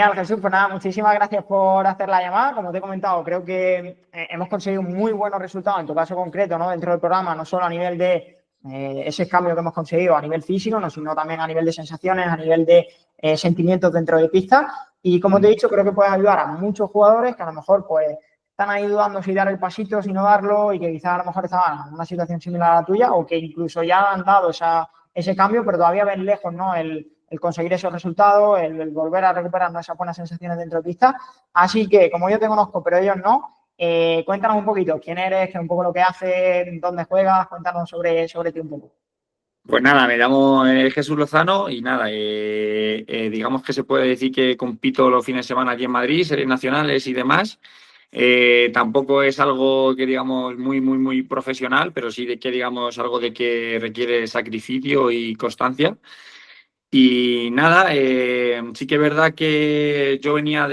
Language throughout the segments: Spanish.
Genial, Jesús, pues nada, muchísimas gracias por hacer la llamada. Como te he comentado, creo que hemos conseguido muy buenos resultados en tu caso concreto, ¿no? Dentro del programa, no solo a nivel de ese cambio que hemos conseguido a nivel físico, ¿no? Sino también a nivel de sensaciones, a nivel de sentimientos dentro de pista. Y como te he dicho, creo que puedes ayudar a muchos jugadores que a lo mejor pues están ahí dudando si dar el pasito, si no darlo, y que quizás a lo mejor estaban en una situación similar a la tuya, o que incluso ya han dado ese cambio, pero todavía ven lejos, ¿no? El conseguir esos resultados, el volver a recuperar esas buenas sensaciones dentro de pista. Así que, como yo te conozco, pero ellos no, cuéntanos un poquito quién eres, qué es un poco lo que haces, dónde juegas, cuéntanos sobre ti un poco. Pues nada, me llamo Jesús Lozano y nada, digamos que se puede decir que compito los fines de semana aquí en Madrid, series nacionales y demás. Tampoco es algo que digamos muy profesional, pero sí de que digamos algo de que requiere sacrificio y constancia. Y nada, sí que es verdad que yo venía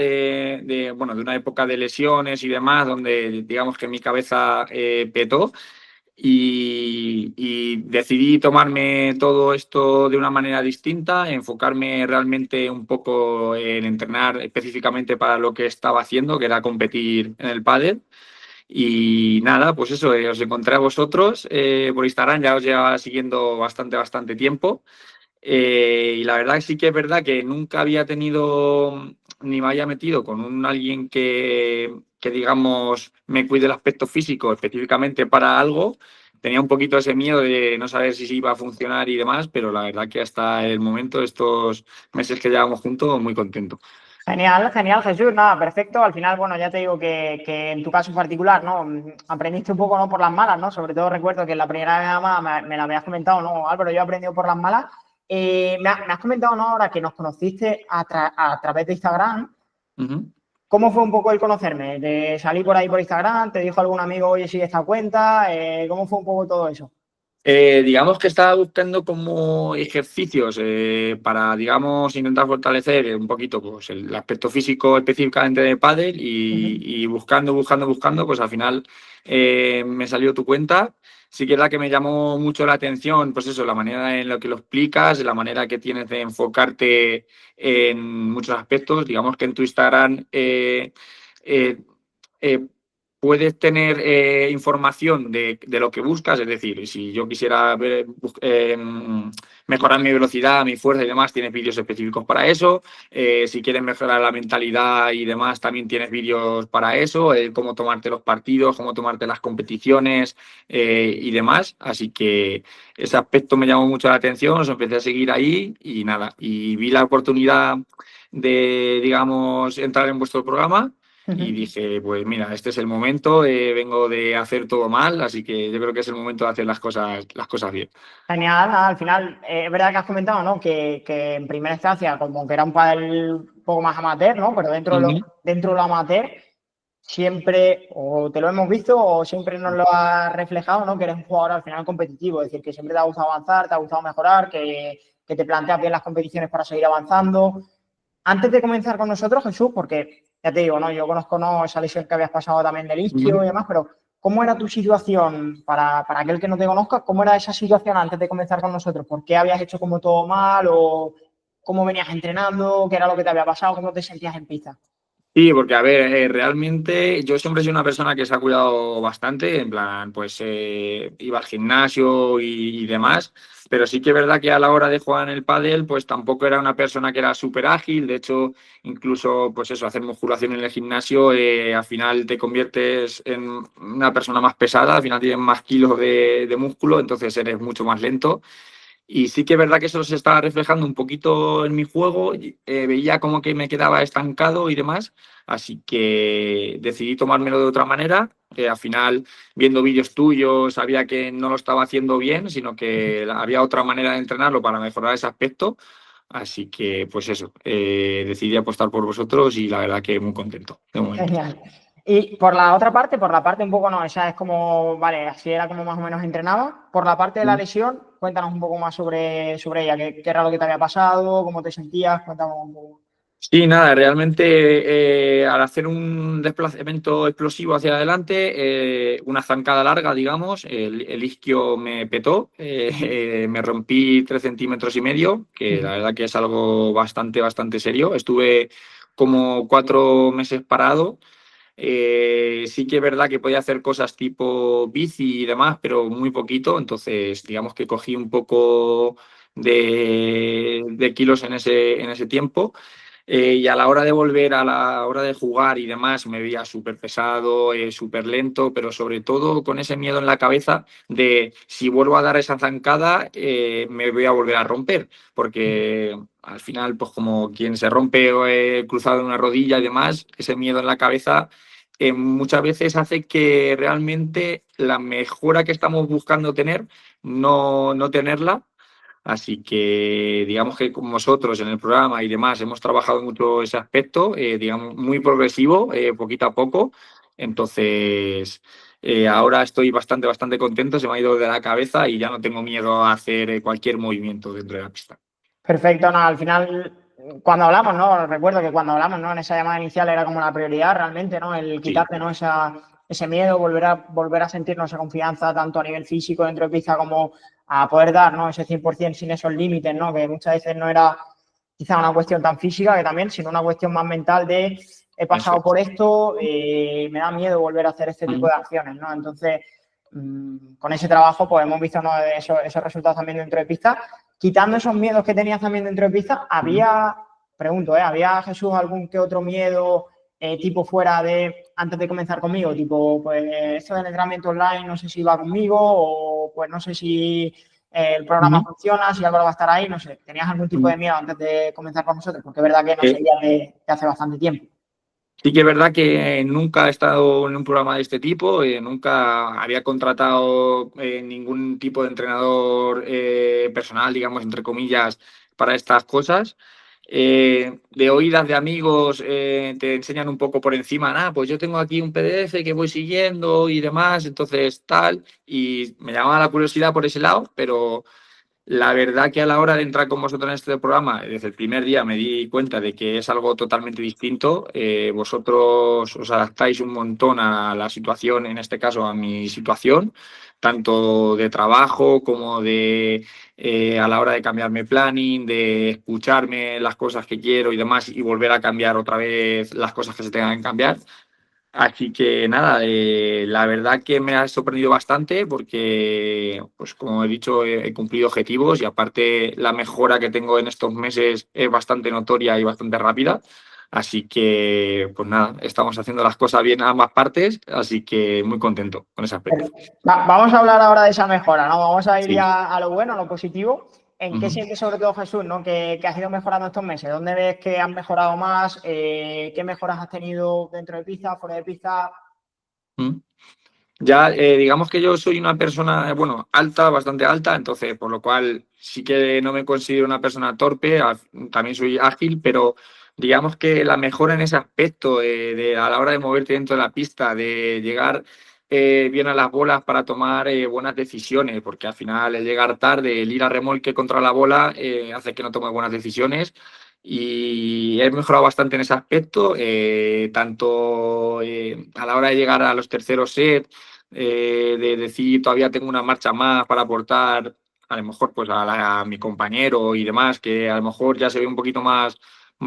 bueno, de una época de lesiones y demás, donde digamos que mi cabeza petó y decidí tomarme todo esto de una manera distinta, enfocarme realmente un poco en entrenar específicamente para lo que estaba haciendo, que era competir en el pádel. Y nada, pues eso, os encontré a vosotros por Instagram, ya os llevaba siguiendo bastante tiempo. Y la verdad sí que es verdad que nunca había tenido ni me había metido con alguien que, digamos, me cuide el aspecto físico específicamente para algo. Tenía un poquito ese miedo de no saber si iba a funcionar y demás, pero la verdad que hasta el momento, estos meses que llevamos juntos, muy contento. Genial, genial, Jesús, nada, perfecto. Al final, bueno, ya te digo que en tu caso particular, ¿no? Aprendiste un poco, ¿no? Por las malas, ¿no? Sobre todo recuerdo que la primera vez me la habías comentado, ¿no? Álvaro, yo he aprendido por las malas. Me has comentado, ¿no? Ahora que nos conociste a través de Instagram. Ujú. ¿Cómo fue un poco el conocerme? ¿De salir por ahí por Instagram? ¿Te dijo algún amigo, oye, sigue esta cuenta? ¿Cómo fue un poco todo eso? Digamos que estaba buscando como ejercicios para, digamos, intentar fortalecer un poquito pues, el aspecto físico específicamente de pádel Ujú. y buscando, pues al final me salió tu cuenta. Sí que es verdad que me llamó mucho la atención, pues eso, la manera en la que lo explicas, la manera que tienes de enfocarte en muchos aspectos. Digamos que en tu Instagram eh, eh, puedes tener información de lo que buscas, es decir, si yo quisiera mejorar mi velocidad, mi fuerza y demás, tienes vídeos específicos para eso. Si quieres mejorar la mentalidad y demás, también tienes vídeos para eso, cómo tomarte los partidos, cómo tomarte las competiciones y demás. Así que ese aspecto me llamó mucho la atención, os empecé a seguir ahí y nada, y vi la oportunidad de, digamos, entrar en vuestro programa y Ujú. dije, pues mira, este es el momento, vengo de hacer todo mal, así que yo creo que es el momento de hacer las cosas bien. Genial, nada, al final es verdad que has comentado, ¿no? Que en primera instancia como que era un pádel un poco más amateur, ¿no? Pero Ujú. dentro de lo amateur siempre o te lo hemos visto o siempre nos lo has reflejado, ¿no? Que eres un jugador al final competitivo, es decir, que siempre te ha gustado avanzar, te ha gustado mejorar, que te planteas bien las competiciones para seguir avanzando. Antes de comenzar con nosotros, Jesús, porque ya te digo, ¿no? Yo conozco, ¿no? Esa lesión que habías pasado también del isquio y Ujú. demás, pero ¿cómo era tu situación para aquel que no te conozca? ¿Cómo era esa situación antes de comenzar con nosotros? ¿Por qué habías hecho como todo mal o cómo venías entrenando? ¿Qué era lo que te había pasado? ¿Cómo te sentías en pista? Sí, porque a ver, realmente yo siempre he sido una persona que se ha cuidado bastante, en plan, pues iba al gimnasio y demás, pero sí que es verdad que a la hora de jugar en el pádel, pues tampoco era una persona que era súper ágil, de hecho, incluso, pues eso, hacer musculación en el gimnasio, al final te conviertes en una persona más pesada, al final tienes más kilos de músculo, entonces eres mucho más lento. Y sí que es verdad que eso se estaba reflejando un poquito en mi juego, veía como que me quedaba estancado y demás, así que decidí tomármelo de otra manera. Al final, viendo vídeos tuyos, sabía que no lo estaba haciendo bien, sino que había otra manera de entrenarlo para mejorar ese aspecto. Así que, pues eso, decidí apostar por vosotros y la verdad que muy contento de momento. Genial. Y por la otra parte, por la parte un poco no, esa es como, vale, así era como más o menos entrenaba. Por la parte de la lesión, cuéntanos un poco más sobre ella, qué era lo que te había pasado, cómo te sentías, cuéntanos un poco. Sí, nada, realmente al hacer un desplazamiento explosivo hacia adelante, una zancada larga, digamos, el isquio me petó, me rompí 3,5 centímetros, que la verdad que es algo bastante serio. Estuve como 4 meses parado. Sí que es verdad que podía hacer cosas tipo bici y demás, pero muy poquito. Entonces, digamos que cogí un poco de kilos en ese tiempo. Y a la hora de volver, a la hora de jugar y demás, me veía súper pesado, súper lento, pero sobre todo con ese miedo en la cabeza de si vuelvo a dar esa zancada, me voy a volver a romper, porque al final, pues como quien se rompe cruzado en una rodilla y demás, ese miedo en la cabeza muchas veces hace que realmente la mejora que estamos buscando tener, no tenerla. Así que digamos que con vosotros en el programa y demás hemos trabajado mucho ese aspecto, digamos, muy progresivo, poquito a poco. Entonces, ahora estoy bastante contento, se me ha ido de la cabeza y ya no tengo miedo a hacer cualquier movimiento dentro de la pista. Perfecto, no, al final, cuando hablamos, ¿no? Recuerdo que cuando hablamos, ¿no? En esa llamada inicial era como la prioridad realmente, ¿no? El Sí, quitarte, ¿no? Ese miedo, volver a sentirnos esa confianza, tanto a nivel físico dentro de pista como a poder dar, ¿no? Ese 100% sin esos límites, ¿no? Que muchas veces no era quizá una cuestión tan física que también, sino una cuestión más mental de he eso pasado es. por esto, me da miedo volver a hacer este tipo Mm, de acciones, ¿no? Entonces, con ese trabajo, pues hemos visto, ¿no? Esos resultados también dentro de pista. Quitando esos miedos que tenías también dentro de pista, mm. pregunto, ¿había, Jesús, algún que otro miedo tipo fuera de, antes de comenzar conmigo? Tipo, pues esto del entrenamiento online, no sé si va conmigo o pues no sé si el programa Ujú. funciona, si Álvaro va a estar ahí, no sé. ¿Tenías algún tipo de miedo antes de comenzar con nosotros? Porque es verdad que no Eh, seguías de hace bastante tiempo. Sí que es verdad que nunca he estado en un programa de este tipo, nunca había contratado ningún tipo de entrenador personal, digamos, entre comillas, para estas cosas. De oídas de amigos te enseñan un poco por encima, pues yo tengo aquí un PDF que voy siguiendo y demás, entonces tal, y me llamaba la curiosidad por ese lado, pero la verdad que a la hora de entrar con vosotros en este programa, desde el primer día me di cuenta de que es algo totalmente distinto. Vosotros os adaptáis un montón a la situación, en este caso a mi situación, tanto de trabajo como de a la hora de cambiarme planning, de escucharme las cosas que quiero y demás y volver a cambiar otra vez las cosas que se tengan que cambiar. Así que nada, la verdad que me ha sorprendido bastante porque, pues como he dicho, he cumplido objetivos y aparte la mejora que tengo en estos meses es bastante notoria y bastante rápida. Así que, pues nada, estamos haciendo las cosas bien a ambas partes, así que muy contento con ese aspecto. Vamos a hablar ahora de esa mejora, ¿no? Vamos a ir Sí. ya a lo bueno, a lo positivo. ¿En qué Ujú. sientes sobre todo, Jesús, ¿no? Que has ido mejorando estos meses? ¿Dónde ves que has mejorado más? ¿Qué mejoras has tenido dentro de pista, fuera de pista? Mm. Ya, digamos que yo soy una persona, bueno, alta, bastante alta, entonces, por lo cual sí que no me considero una persona torpe, también soy ágil, pero digamos que la mejora en ese aspecto, a la hora de moverte dentro de la pista, de llegar bien a las bolas para tomar buenas decisiones, porque al final el llegar tarde, el ir a remolque contra la bola, hace que no tome buenas decisiones. Y he mejorado bastante en ese aspecto, tanto a la hora de llegar a los terceros sets, de decir todavía tengo una marcha más para aportar a lo mejor pues a mi compañero y demás, que a lo mejor ya se ve un poquito más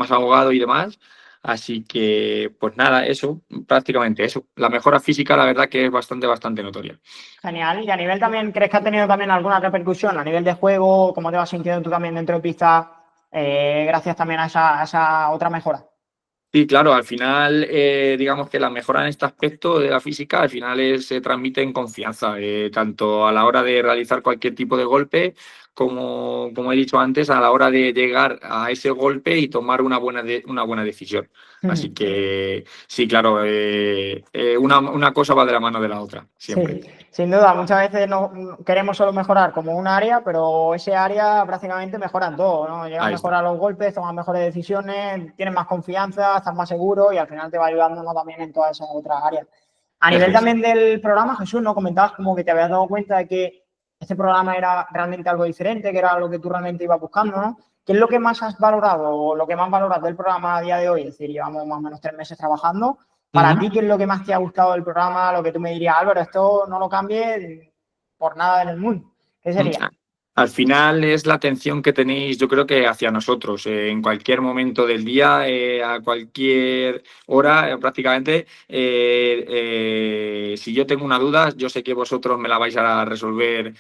ahogado y demás. Así que, pues nada, eso, prácticamente eso. La mejora física, la verdad que es bastante notoria. Genial. ¿Y a nivel también, crees que ha tenido también alguna repercusión a nivel de juego? ¿Cómo te vas sintiendo tú también dentro de pista? Gracias también a esa otra mejora. Sí, claro, al final, digamos que la mejora en este aspecto de la física, al final se transmite en confianza, tanto a la hora de realizar cualquier tipo de golpe, como he dicho antes, a la hora de llegar a ese golpe y tomar una buena decisión. Así que sí, claro, una cosa va de la mano de la otra, siempre. Sí, sin duda, muchas veces no queremos solo mejorar como un área, pero ese área prácticamente mejora en todo, ¿no? Llegas Ahí mejor está. a los golpes, tomas mejores decisiones, tienes más confianza, estás más seguro y al final te va ayudando, ¿no? También en todas esas otras áreas. A Eso nivel es. también del programa, Jesús, ¿no? Comentabas como que te habías dado cuenta de que este programa era realmente algo diferente, que era lo que tú realmente ibas buscando, ¿no? ¿Qué es lo que más has valorado o lo que más valoras del programa a día de hoy? Es decir, llevamos más o menos 3 meses trabajando. Para Ujú. ti, ¿qué es lo que más te ha gustado del programa? Lo que tú me dirías, Álvaro, esto no lo cambies por nada en el mundo. ¿Qué sería? Al final es la atención que tenéis, yo creo que hacia nosotros, en cualquier momento del día, a cualquier hora, prácticamente. Si yo tengo una duda, yo sé que vosotros me la vais a resolver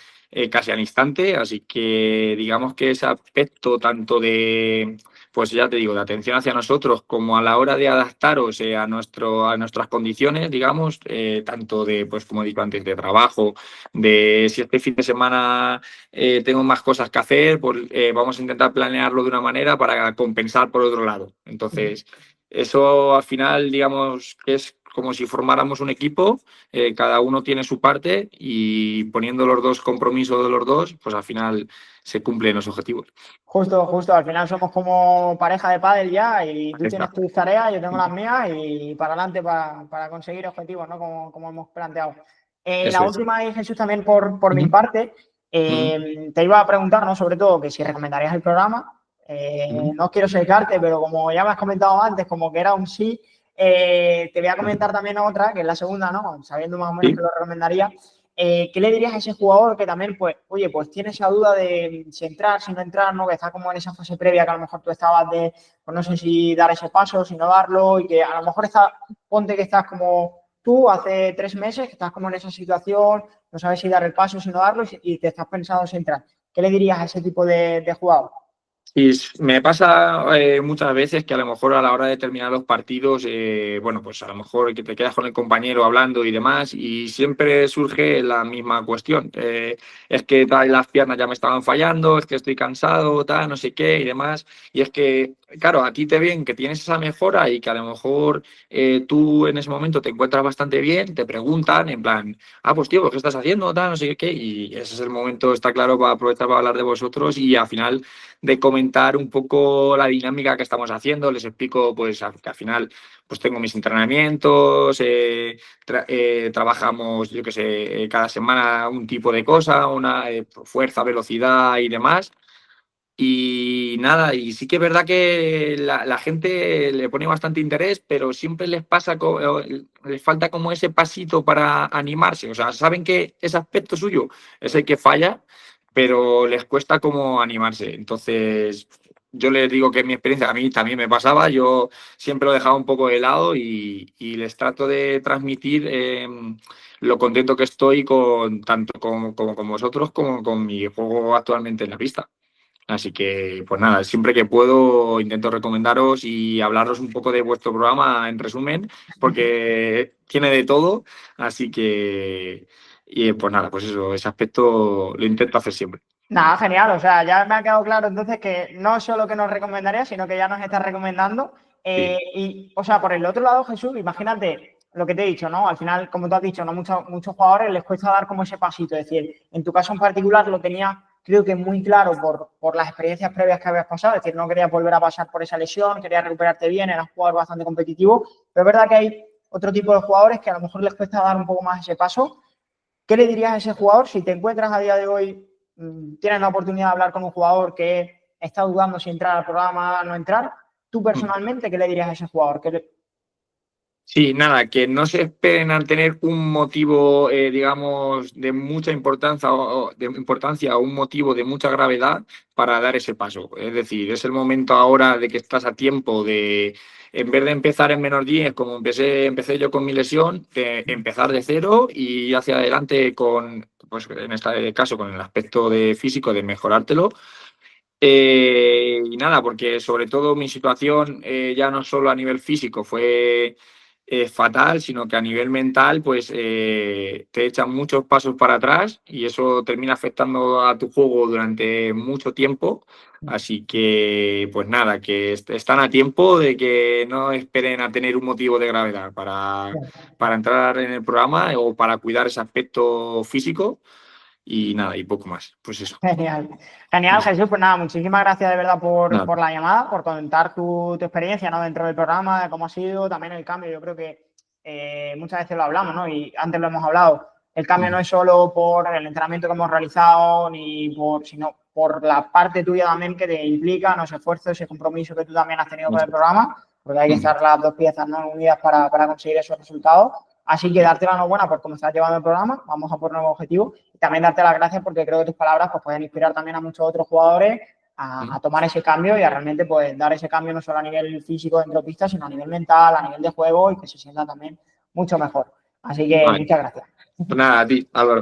casi al instante, así que digamos que ese aspecto tanto de, pues ya te digo, de atención hacia nosotros como a la hora de adaptaros a nuestras condiciones, digamos, tanto de, pues como he dicho antes, de trabajo, de si este fin de semana tengo más cosas que hacer, pues vamos a intentar planearlo de una manera para compensar por otro lado. Entonces, eso al final, digamos, que es como si formáramos un equipo, cada uno tiene su parte y poniendo los dos compromisos de los dos, pues al final se cumplen los objetivos. Justo, justo, al final somos como pareja de pádel ya y tú tienes Exacto. tus tareas, yo tengo las mías y para adelante para conseguir objetivos, ¿no? Como hemos planteado. La Eso es. última, y Jesús, también por mi Ujú, parte, ujú, te iba a preguntar, ¿no? Sobre todo que si recomendarías el programa. ujú. No quiero secarte, pero como ya me has comentado antes, como que era un sí, te voy a comentar también otra, que es la segunda, ¿no? Sabiendo más o menos que Sí. lo recomendaría. ¿Qué le dirías a ese jugador que también, pues, oye, pues tiene esa duda de si entrar, si no entrar, ¿no? Que está como en esa fase previa que a lo mejor tú estabas de, pues no sé si dar ese paso, si no darlo, y que a lo mejor está, ponte que estás como tú hace 3 meses, que estás como en esa situación, no sabes si dar el paso, si no darlo, y te estás pensando si entrar. ¿Qué le dirías a ese tipo de jugador? Y me pasa muchas veces que a lo mejor a la hora de terminar los partidos, bueno, pues a lo mejor que te quedas con el compañero hablando y demás, y siempre surge la misma cuestión. Es que tal, las piernas ya me estaban fallando, es que estoy cansado, tal, no sé qué y demás. Y es que, claro, a ti te ven que tienes esa mejora y que a lo mejor tú en ese momento te encuentras bastante bien, te preguntan en plan, ah, pues tío, pues, ¿qué estás haciendo? Tal, no sé qué, y ese es el momento, está claro, para aprovechar para hablar de vosotros y al final de comentar un poco la dinámica que estamos haciendo. Les explico pues que al final pues tengo mis entrenamientos, trabajamos, yo qué sé, cada semana un tipo de cosa, una fuerza, velocidad y demás. Y nada, y sí que es verdad que la gente le pone bastante interés, pero siempre les pasa, les falta como ese pasito para animarse. O sea, saben que ese aspecto suyo es el que falla, pero les cuesta como animarse. Entonces, yo les digo que en mi experiencia a mí también me pasaba, yo siempre lo dejaba un poco de lado y les trato de transmitir lo contento que estoy con tanto con vosotros como con mi juego actualmente en la pista. Así que, pues nada, siempre que puedo intento recomendaros y hablaros un poco de vuestro programa en resumen, porque tiene de todo. Así que, y pues nada, pues eso, ese aspecto lo intento hacer siempre. Nada, genial. O sea, ya me ha quedado claro entonces que no solo que nos recomendaría, sino que ya nos está recomendando. Sí. Y, o sea, por el otro lado, Jesús, imagínate lo que te he dicho, ¿no? Al final, como tú has dicho, ¿no? Muchos jugadores les cuesta dar como ese pasito. Es decir, en tu caso en particular lo tenía, creo que muy claro por las experiencias previas que habías pasado. Es decir, no querías volver a pasar por esa lesión, querías recuperarte bien, eras un jugador bastante competitivo. Pero es verdad que hay otro tipo de jugadores que a lo mejor les cuesta dar un poco más ese paso. ¿Qué le dirías a ese jugador si te encuentras a día de hoy, tienes la oportunidad de hablar con un jugador que está dudando si entrar al programa o no entrar? Tú personalmente, ¿qué le dirías a ese jugador? Sí, nada, que no se esperen a tener un motivo, digamos, de mucha importancia o un motivo de mucha gravedad para dar ese paso. Es decir, es el momento ahora de que estás a tiempo de, en vez de empezar en -10, como empecé yo con mi lesión, de empezar de cero y hacia adelante con, pues en este caso, con el aspecto de físico, de mejorártelo. Y nada, porque sobre todo mi situación ya no solo a nivel físico fue fatal, sino que a nivel mental pues te echan muchos pasos para atrás y eso termina afectando a tu juego durante mucho tiempo. Así que pues nada, que están a tiempo de que no esperen a tener un motivo de gravedad para entrar en el programa o para cuidar ese aspecto físico y nada, y poco más. Pues eso. Genial. Genial, Jesús. Pues nada, muchísimas gracias de verdad Nada. por la llamada, por contar tu experiencia, ¿no? Dentro del programa, de cómo ha sido también el cambio. Yo creo que muchas veces lo hablamos, ¿no? Y antes lo hemos hablado. El cambio no es solo por el entrenamiento que hemos realizado, sino por la parte tuya también que te implica, ¿no? Ese esfuerzo, ese compromiso que tú también has tenido con el programa, porque hay que estar las dos piezas, ¿no? Unidas para conseguir esos resultados. Así que darte la enhorabuena por cómo estás llevando el programa, vamos a por nuevos objetivos y también darte las gracias porque creo que tus palabras pues, pueden inspirar también a muchos otros jugadores a tomar ese cambio y a realmente pues, dar ese cambio no solo a nivel físico dentro de pista, sino a nivel mental, a nivel de juego y que se sienta también mucho mejor. Así que Vale. muchas gracias. Pues nada, a ti, Álvaro.